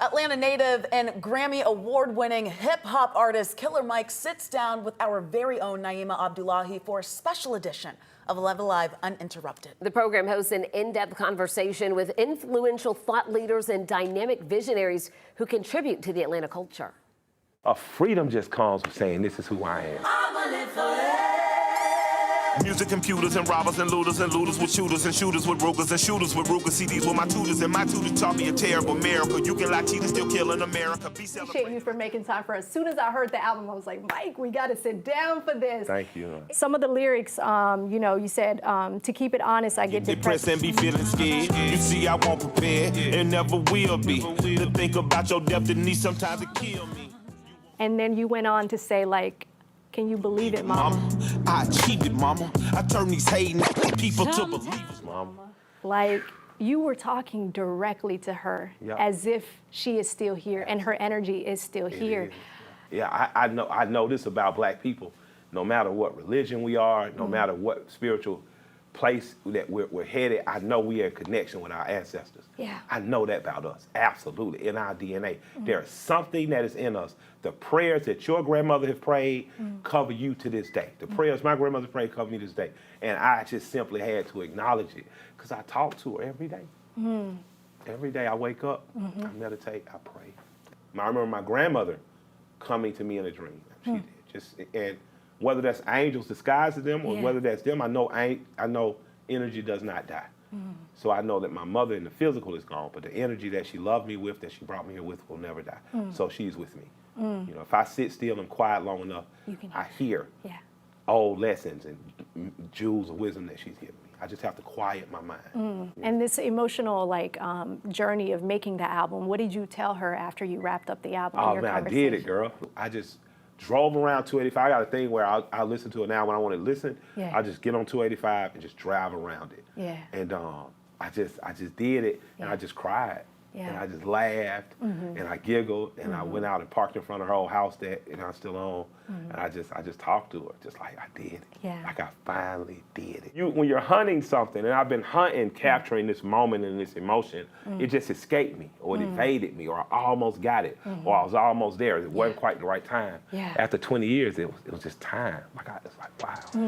Atlanta native and Grammy award-winning hip-hop artist Killer Mike sits down with our very own Naima Abdullahi for a special edition of 11Alive Uninterrupted. The program hosts an in-depth conversation with influential thought leaders and dynamic visionaries who contribute to the Atlanta culture. A freedom just comes with saying, this is who I am. Music computers and robbers and looters with shooters and shooters with Rugers and shooters with Rugers. CDs with my tutors, and my tutors taught me a terrible miracle. You can lie, cheat, and still kill in America. Appreciate you for making time for us. As soon as I heard the album, I was like, Mike, we got to sit down for this. Thank you. Some of the lyrics, you said, to keep it honest, I get depressed and be feeling scared. You see, I won't prepare and never will be. To think about your destiny, sometimes it kill me. And then you went on to say, like, can you believe it, Mama? I achieved it, Mama. I turned these hating people to believers, Mama. Like, you were talking directly to her, as if she is still here and her energy is still here. Yeah, I know this about black people. No matter what religion we are, no matter what spiritual place that we're headed, I know we are in connection with our ancestors. Yeah. I know that about us, absolutely, in our DNA. There is something that is in us. The prayers that your grandmother has prayed cover you to this day. The prayers my grandmother prayed cover me to this day. And I just simply had to acknowledge it because I talk to her every day. Every day I wake up, I meditate, I pray. I remember my grandmother coming to me in a dream. She did. And whether that's angels disguised as them or whether that's them, I know energy does not die. So I know that my mother in the physical is gone, but the energy that she loved me with, that she brought me here with, will never die. So she's with me. You know, if I sit still and quiet long enough, I hear old lessons and jewels of wisdom that she's given me. I just have to quiet my mind. And this emotional journey of making the album, what did you tell her after you wrapped up the album? Oh man, I did it, girl. I just drove around 285. I got a thing where I listen to it now when I want to listen. I just get on 285 and just drive around it. And I just did it, and I just cried. And I just laughed, and I giggled, and I went out and parked in front of her old house that I'm still on, and I just talked to her, just like I did it. Like I finally did it. When you're hunting something, and I've been hunting, capturing this moment and this emotion, it just escaped me, or it evaded me, or I almost got it, or I was almost there. It wasn't quite the right time. After 20 years, it was just time. Like it's like, wow.